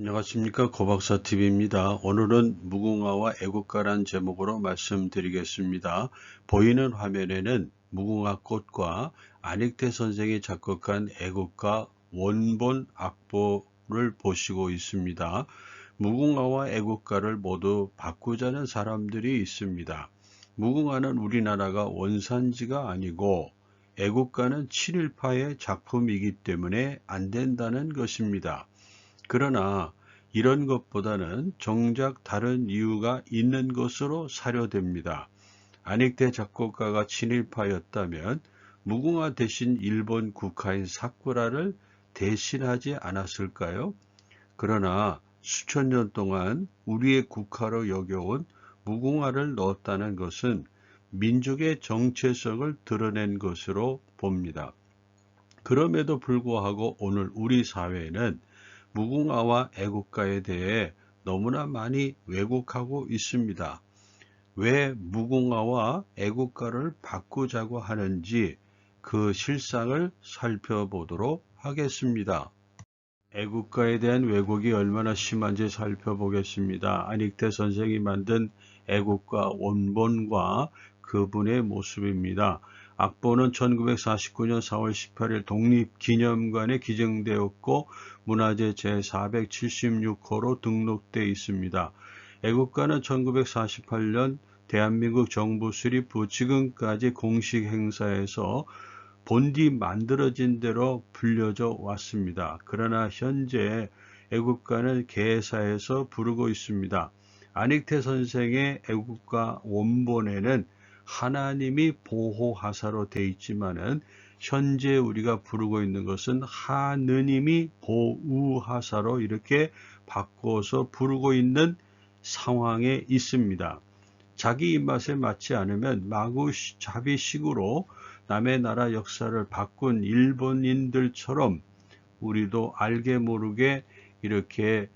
안녕하십니까, 고박사TV입니다. 오늘은 무궁화와 애국가란 제목으로 말씀드리겠습니다. 보이는 화면에는 무궁화 꽃과 안익태 선생이 작곡한 애국가 원본 악보를 보시고 있습니다. 무궁화와 애국가를 모두 바꾸자는 사람들이 있습니다. 무궁화는 우리나라가 원산지가 아니고 애국가는 친일파의 작품이기 때문에 안 된다는 것입니다. 그러나 이런 것보다는 정작 다른 이유가 있는 것으로 사료됩니다. 안익태 작곡가가 친일파였다면 무궁화 대신 일본 국가인 사쿠라를 대신하지 않았을까요? 그러나 수천 년 동안 우리의 국가로 여겨온 무궁화를 넣었다는 것은 민족의 정체성을 드러낸 것으로 봅니다. 그럼에도 불구하고 오늘 우리 사회는 무궁화와 애국가에 대해 너무나 많이 왜곡하고 있습니다. 왜 무궁화와 애국가를 바꾸자고 하는지 그 실상을 살펴보도록 하겠습니다. 애국가에 대한 왜곡이 얼마나 심한지 살펴보겠습니다. 안익태 선생이 만든 애국가 원본과 그분의 모습입니다. 악보는 1949년 4월 18일 독립기념관에 기증되었고 문화재 제476호로 등록되어 있습니다. 애국가는 1948년 대한민국 정부 수립 후 지금까지 공식 행사에서 본디 만들어진 대로 불려져 왔습니다. 그러나 현재 애국가는 개사에서 부르고 있습니다. 안익태 선생의 애국가 원본에는 하나님이 보호하사로 되어 있지만은 현재 우리가 부르고 있는 것은 하느님이 보우하사로 이렇게 바꿔서 부르고 있는 상황에 있습니다. 자기 입맛에 맞지 않으면 마구잡이식으로 남의 나라 역사를 바꾼 일본인들처럼 우리도 알게 모르게 이렇게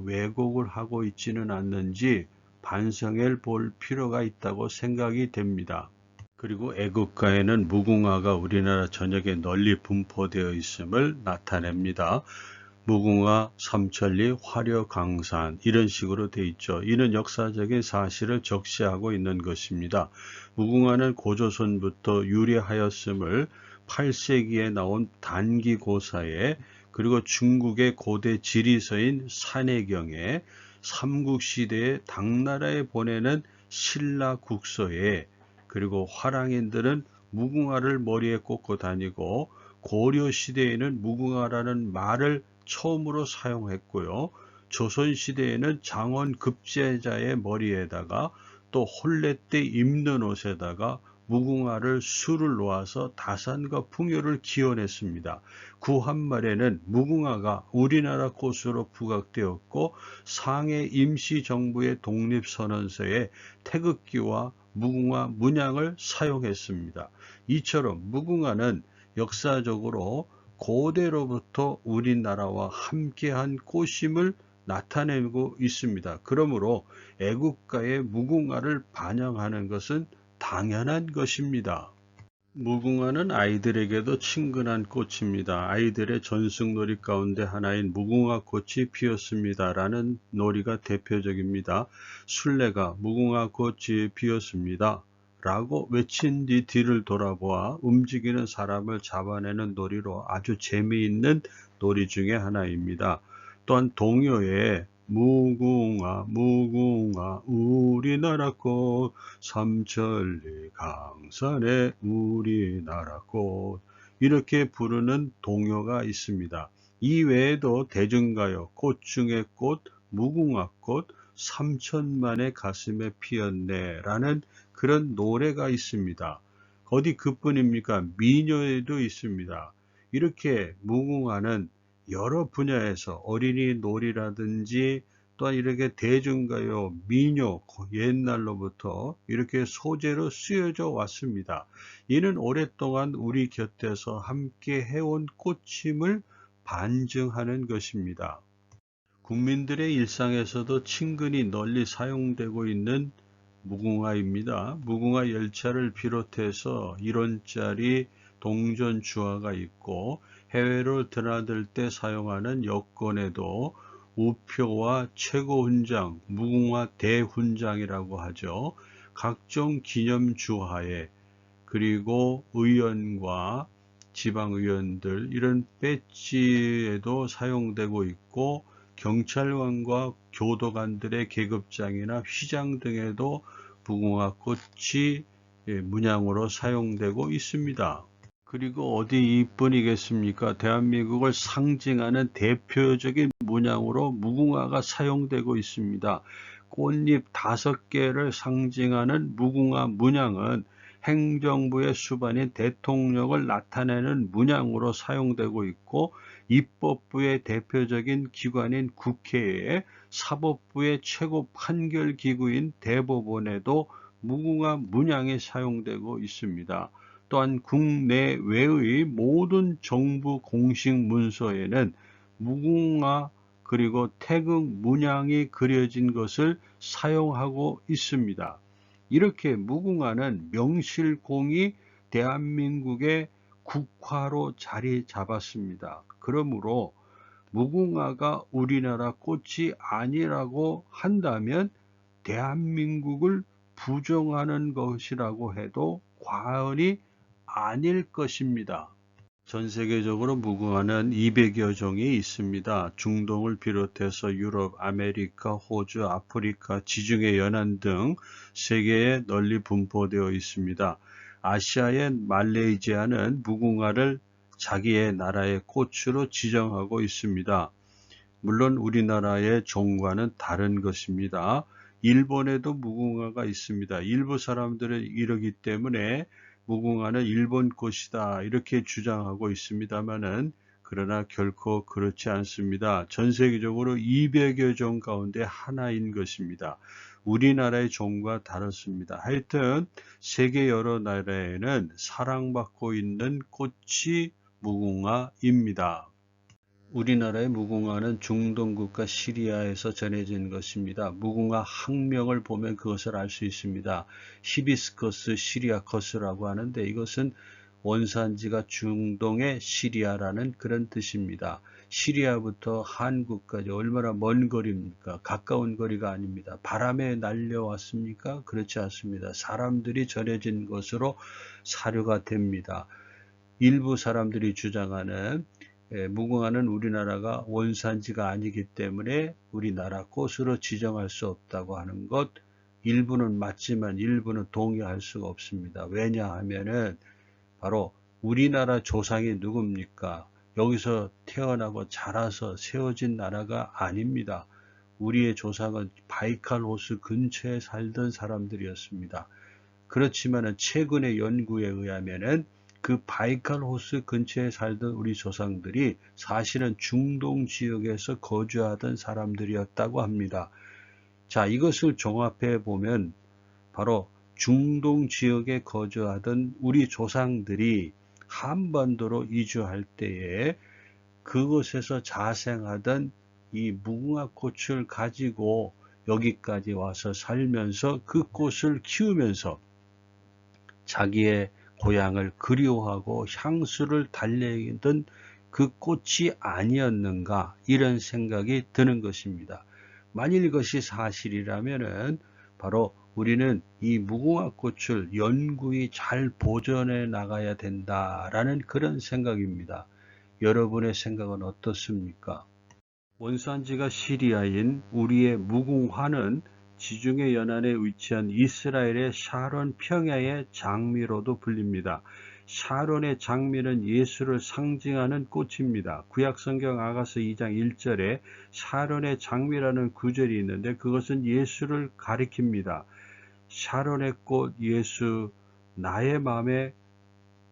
왜곡을 하고 있지는 않는지 반성해 볼 필요가 있다고 생각이 됩니다. 그리고 애국가에는 무궁화가 우리나라 전역에 널리 분포되어 있음을 나타냅니다. 무궁화, 삼천리, 화려강산 이런 식으로 되어 있죠. 이는 역사적인 사실을 적시하고 있는 것입니다. 무궁화는 고조선부터 유래하였음을 8세기에 나온 단기고사에 그리고 중국의 고대 지리서인 산해경에 삼국시대의 당나라에 보내는 신라국서에 그리고 화랑인들은 무궁화를 머리에 꽂고 다니고 고려시대에는 무궁화라는 말을 처음으로 사용했고요. 조선시대에는 장원급제자의 머리에다가 또 혼례 때 입는 옷에다가 무궁화를 술을 놓아서 다산과 풍요를 기원했습니다. 구한말에는 무궁화가 우리나라 꽃으로 부각되었고 상해 임시정부의 독립선언서에 태극기와 무궁화 문양을 사용했습니다. 이처럼 무궁화는 역사적으로 고대로부터 우리나라와 함께한 꽃임을 나타내고 있습니다. 그러므로 애국가의 무궁화를 반영하는 것은 당연한 것입니다. 무궁화는 아이들에게도 친근한 꽃입니다. 아이들의 전승놀이 가운데 하나인 무궁화 꽃이 피었습니다. 라는 놀이가 대표적입니다. 술래가 무궁화 꽃이 피었습니다. 라고 외친 뒤 뒤를 돌아보아 움직이는 사람을 잡아내는 놀이로 아주 재미있는 놀이 중에 하나입니다. 또한 동요에 무궁화 무궁화 우리나라 꽃 삼천리 강산의 우리나라 꽃 이렇게 부르는 동요가 있습니다. 이 외에도 대중가요 꽃 중에 꽃 무궁화꽃 삼천만의 가슴에 피었네 라는 그런 노래가 있습니다. 어디 그뿐입니까? 민요에도 있습니다. 이렇게 무궁화는 여러 분야에서 어린이 놀이라든지 또한 이렇게 대중가요, 민요 옛날로부터 이렇게 소재로 쓰여져 왔습니다. 이는 오랫동안 우리 곁에서 함께 해온 꽃임을 반증하는 것입니다. 국민들의 일상에서도 친근히 널리 사용되고 있는 무궁화입니다. 무궁화 열차를 비롯해서 1원짜리 동전 주화가 있고 해외로 드나들 때 사용하는 여권에도 우표와 최고훈장, 무궁화 대훈장이라고 하죠. 각종 기념주하에 그리고 의원과 지방의원들 이런 배지에도 사용되고 있고 경찰관과 교도관들의 계급장이나 휘장 등에도 무궁화꽃이 문양으로 사용되고 있습니다. 그리고 어디 이뿐이겠습니까? 대한민국을 상징하는 대표적인 문양으로 무궁화가 사용되고 있습니다. 꽃잎 5개를 상징하는 무궁화 문양은 행정부의 수반인 대통령을 나타내는 문양으로 사용되고 있고, 입법부의 대표적인 기관인 국회에, 사법부의 최고 판결기구인 대법원에도 무궁화 문양이 사용되고 있습니다. 또한 국내외의 모든 정부 공식 문서에는 무궁화 그리고 태극 문양이 그려진 것을 사용하고 있습니다. 이렇게 무궁화는 명실공히 대한민국의 국화로 자리 잡았습니다. 그러므로 무궁화가 우리나라 꽃이 아니라고 한다면 대한민국을 부정하는 것이라고 해도 과언이 아닐 것입니다. 전 세계적으로 무궁화는 200여 종이 있습니다. 중동을 비롯해서 유럽, 아메리카, 호주, 아프리카, 지중해 연안 등 세계에 널리 분포되어 있습니다. 아시아의 말레이시아는 무궁화를 자기의 나라의 꽃으로 지정하고 있습니다. 물론 우리나라의 종과는 다른 것입니다. 일본에도 무궁화가 있습니다. 일부 사람들은 이러기 때문에 무궁화는 일본 꽃이다 이렇게 주장하고 있습니다만은, 그러나 결코 그렇지 않습니다. 전 세계적으로 200여 종 가운데 하나인 것입니다. 우리나라의 종과 다릅니다. 하여튼 세계 여러 나라에는 사랑받고 있는 꽃이 무궁화입니다. 우리나라의 무궁화는 중동 국가 시리아에서 전해진 것입니다. 무궁화 학명을 보면 그것을 알 수 있습니다. 히비스커스 시리아커스라고 하는데, 이것은 원산지가 중동의 시리아라는 그런 뜻입니다. 시리아부터 한국까지 얼마나 먼 거리입니까? 가까운 거리가 아닙니다. 바람에 날려왔습니까? 그렇지 않습니다. 사람들이 전해진 것으로 사료가 됩니다. 일부 사람들이 주장하는 무궁화는 우리나라가 원산지가 아니기 때문에 우리나라 꽃으로 지정할 수 없다고 하는 것, 일부는 맞지만 일부는 동의할 수가 없습니다. 왜냐하면은 바로 우리나라 조상이 누굽니까? 여기서 태어나고 자라서 세워진 나라가 아닙니다. 우리의 조상은 바이칼 호수 근처에 살던 사람들이었습니다. 그렇지만은 최근의 연구에 의하면은 그 바이칼 호수 근처에 살던 우리 조상들이 사실은 중동 지역에서 거주하던 사람들이었다고 합니다. 자, 이것을 종합해 보면 바로 중동 지역에 거주하던 우리 조상들이 한반도로 이주할 때에 그곳에서 자생하던 이 무궁화꽃을 가지고 여기까지 와서 살면서 그 꽃을 키우면서 자기의 고향을 그리워하고 향수를 달래던 그 꽃이 아니었는가, 이런 생각이 드는 것입니다. 만일 이것이 사실이라면은 바로 우리는 이 무궁화꽃을 연구히 잘 보존해 나가야 된다라는 그런 생각입니다. 여러분의 생각은 어떻습니까? 원산지가 시리아인 우리의 무궁화는 지중해 연안에 위치한 이스라엘의 샤론 평야의 장미로도 불립니다. 샤론의 장미는 예수를 상징하는 꽃입니다. 구약성경 아가서 2장 1절에 샤론의 장미라는 구절이 있는데 그것은 예수를 가리킵니다. 샤론의 꽃 예수, 나의 마음에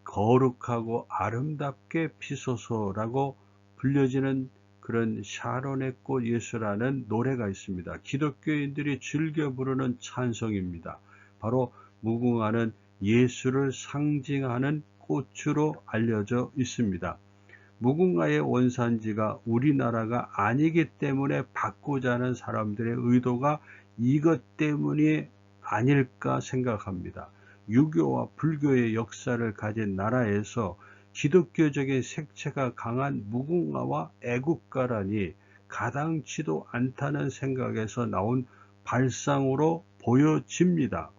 거룩하고 아름답게 피소서라고 불려지는 그런 샤론의 꽃 예수라는 노래가 있습니다. 기독교인들이 즐겨 부르는 찬송입니다. 바로 무궁화는 예수를 상징하는 꽃으로 알려져 있습니다. 무궁화의 원산지가 우리나라가 아니기 때문에 바꾸자는 사람들의 의도가 이것 때문이 아닐까 생각합니다. 유교와 불교의 역사를 가진 나라에서 기독교적인 색채가 강한 무궁화와 애국가라니 가당치도 않다는 생각에서 나온 발상으로 보여집니다.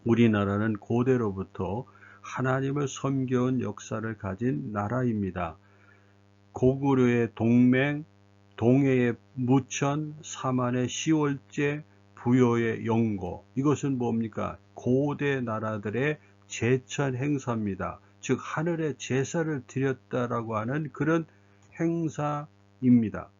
우리나라는 고대로부터 하나님을 섬겨온 역사를 가진 나라입니다. 고구려의 동맹, 동해의 무천, 사만의 시월제, 부여의 영고, 이것은 뭡니까? 고대 나라들의 제천 행사입니다. 즉 하늘에 제사를 드렸다라고 하는 그런 행사입니다.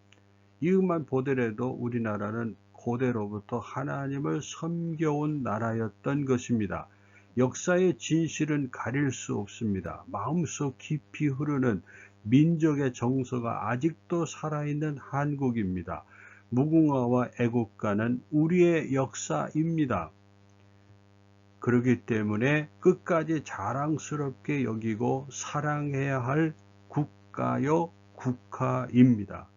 이것만 보더라도 우리나라는 고대로부터 하나님을 섬겨온 나라였던 것입니다. 역사의 진실은 가릴 수 없습니다. 마음속 깊이 흐르는 민족의 정서가 아직도 살아있는 한국입니다. 무궁화와 애국가는 우리의 역사입니다. 그렇기 때문에 끝까지 자랑스럽게 여기고 사랑해야 할 국가요 국가입니다.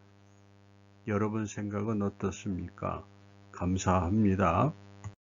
여러분 생각은 어떻습니까? 감사합니다.